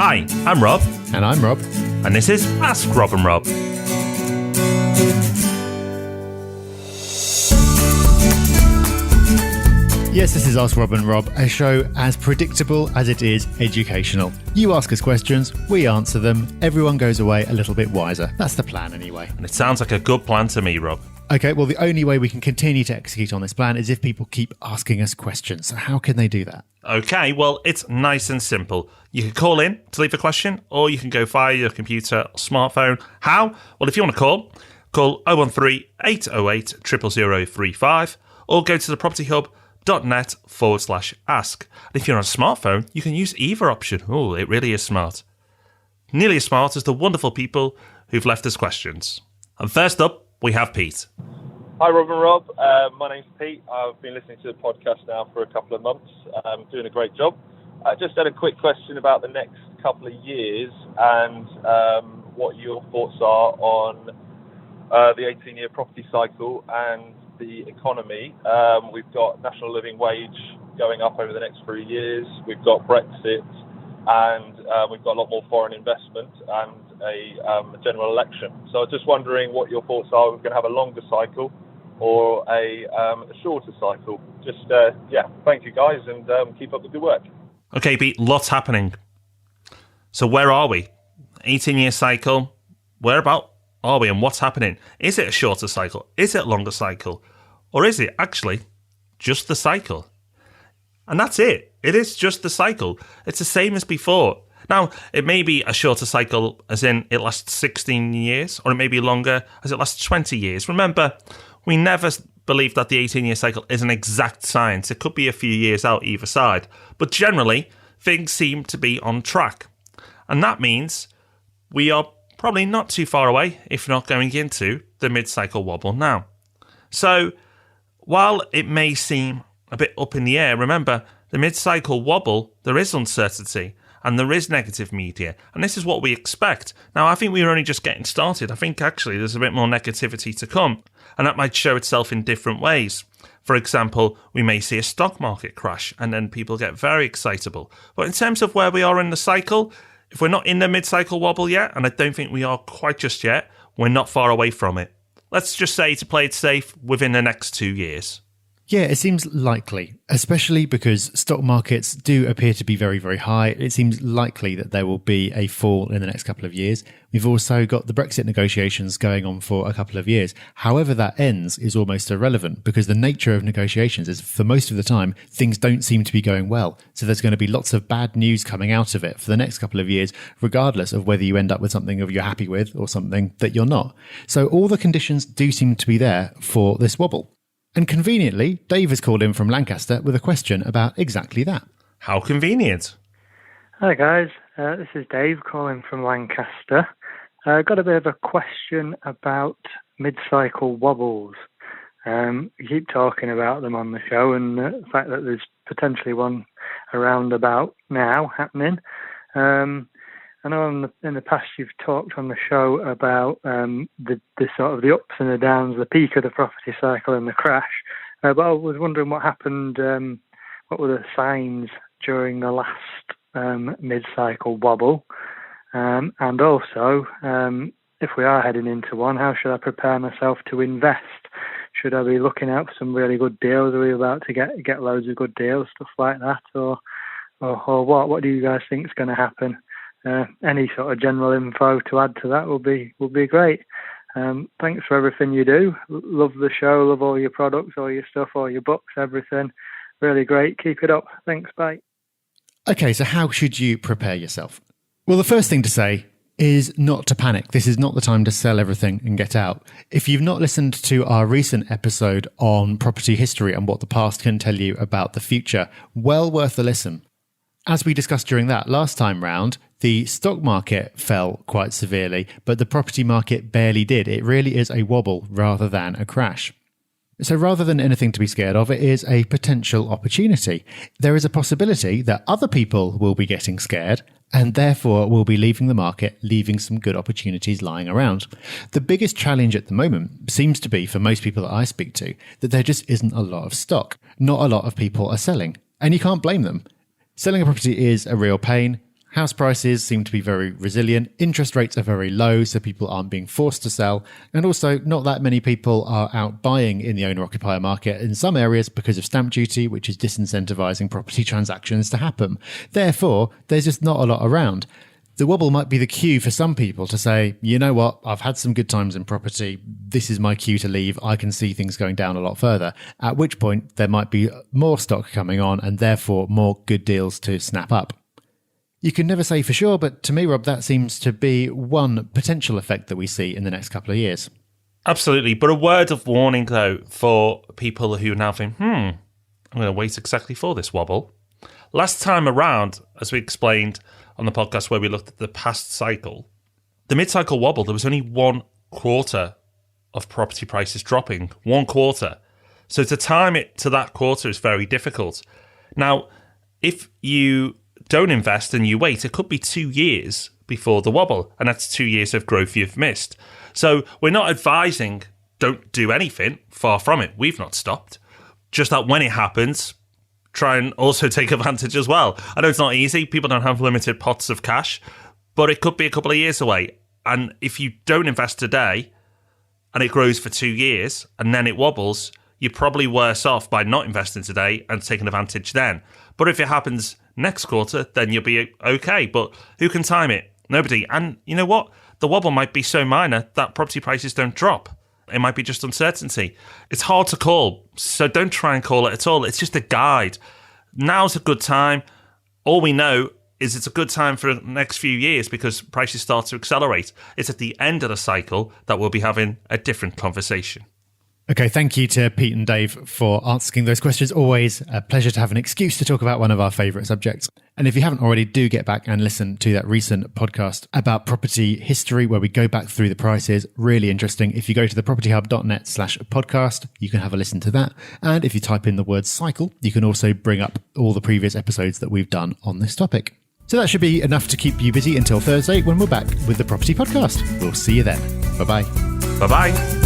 Hi, I'm Rob. And I'm Rob. And this is Ask Rob and Rob. Yes, this is Ask Rob and Rob, a show as predictable as it is educational. You ask us questions, we answer them, everyone goes away a little bit wiser. That's the plan anyway. And it sounds like a good plan to me, Rob. Okay, well, the only way we can continue to execute on this plan is if people keep asking us questions. So how can they do that? Okay, well, it's nice and simple. You can call in to leave a question, or you can go via your computer or smartphone. How? Well, if you want to call 013 808 00035, or go to thepropertyhub.net/ask. And if you're on a smartphone, you can use either option. Oh, it really is smart. Nearly as smart as the wonderful people who've left us questions. And first up, we have Pete. Hi, Rob and Rob. My name's Pete. I've been listening to the podcast now for a couple of months. Doing a great job. I just had a quick question about the next couple of years and what your thoughts are on the 18-year property cycle and the economy. We've got national living wage going up over the next 3 years. We've got Brexit, and we've got a lot more foreign investment and a general election. So I was just wondering what your thoughts are. We're going to have a longer cycle or a shorter cycle. Just, thank you guys, and keep up the good work. Okay, Pete, lots happening. So where are we? 18-year cycle. Whereabout are we and what's happening? Is it a shorter cycle? Is it a longer cycle? Or is it actually just the cycle? And that's it. It is just the cycle. It's the same as before. Now, it may be a shorter cycle as in it lasts 16 years, or it may be longer as it lasts 20 years. Remember, we never believe that the 18-year cycle is an exact science. It could be a few years out either side. But generally, things seem to be on track. And that means we are probably not too far away, if not going into the mid-cycle wobble now. So, while it may seem a bit up in the air, remember, the mid-cycle wobble, there is uncertainty and there is negative media. And this is what we expect. Now, I think we're only just getting started. I think actually there's a bit more negativity to come. And that might show itself in different ways. For example, we may see a stock market crash and then people get very excitable. But in terms of where we are in the cycle, if we're not in the mid-cycle wobble yet, and I don't think we are quite just yet, we're not far away from it. Let's just say, to play it safe, within the next 2 years. Yeah, it seems likely, especially because stock markets do appear to be very, very high. It seems likely that there will be a fall in the next couple of years. We've also got the Brexit negotiations going on for a couple of years. However that ends is almost irrelevant because the nature of negotiations is, for most of the time, things don't seem to be going well. So there's going to be lots of bad news coming out of it for the next couple of years, regardless of whether you end up with something that you're happy with or something that you're not. So all the conditions do seem to be there for this wobble. And conveniently, Dave has called in from Lancaster with a question about exactly that. How convenient. Hi guys, this is Dave calling from Lancaster. Got a bit of a question about mid-cycle wobbles. You keep talking about them on the show and the fact that there's potentially one around about now happening. I know in the past you've talked on the show about the sort of the ups and the downs, the peak of the property cycle and the crash. But I was wondering what happened, what were the signs during the last mid-cycle wobble? And also, if we are heading into one, how should I prepare myself to invest? Should I be looking out for some really good deals? Are we about to get loads of good deals, stuff like that? Or what? What do you guys think is going to happen? Any sort of general info to add to that will be great. Thanks for everything you do. Love the show, love all your products, all your stuff, all your books, everything. Really great. Keep it up. Thanks, bye. Okay, so how should you prepare yourself? Well, the first thing to say is not to panic. This is not the time to sell everything and get out. If you've not listened to our recent episode on property history and what the past can tell you about the future, well worth a listen. As we discussed during that last time round, the stock market fell quite severely, but the property market barely did. It really is a wobble rather than a crash. So rather than anything to be scared of, it is a potential opportunity. There is a possibility that other people will be getting scared and therefore will be leaving the market, leaving some good opportunities lying around. The biggest challenge at the moment seems to be, for most people that I speak to, that there just isn't a lot of stock. Not a lot of people are selling, and you can't blame them. Selling a property is a real pain. House prices seem to be very resilient. Interest rates are very low, so people aren't being forced to sell. And also, not that many people are out buying in the owner-occupier market in some areas because of stamp duty, which is disincentivizing property transactions to happen. Therefore, there's just not a lot around. The wobble might be the cue for some people to say, you know what, I've had some good times in property. This is my cue to leave. I can see things going down a lot further. At which point, there might be more stock coming on and therefore more good deals to snap up. You can never say for sure, but to me, Rob, that seems to be one potential effect that we see in the next couple of years. Absolutely. But a word of warning, though, for people who now think, I'm going to wait exactly for this wobble. Last time around, as we explained on the podcast where we looked at the past cycle, the mid-cycle wobble, there was only 1 quarter of property prices dropping. 1 quarter. So to time it to that quarter is very difficult. Now, if you don't invest and you wait, it could be 2 years before the wobble, and that's 2 years of growth you've missed. So we're not advising don't do anything, far from it. We've not stopped. Just that when it happens, try and also take advantage as well. I know it's not easy. People don't have limited pots of cash, but it could be a couple of years away. And if you don't invest today and it grows for 2 years and then it wobbles, you're probably worse off by not investing today and taking advantage then. But if it happens next quarter, then you'll be okay. But who can time it? Nobody. And you know what? The wobble might be so minor that property prices don't drop. It might be just uncertainty. It's hard to call, so don't try and call it at all. It's just a guide. Now's a good time. All we know is it's a good time for the next few years because prices start to accelerate. It's at the end of the cycle that we'll be having a different conversation. Okay, thank you to Pete and Dave for asking those questions. Always a pleasure to have an excuse to talk about one of our favourite subjects. And if you haven't already, do get back and listen to that recent podcast about property history where we go back through the prices. Really interesting. If you go to thepropertyhub.net/podcast, you can have a listen to that. And if you type in the word cycle, you can also bring up all the previous episodes that we've done on this topic. So that should be enough to keep you busy until Thursday when we're back with the Property Podcast. We'll see you then. Bye-bye. Bye-bye.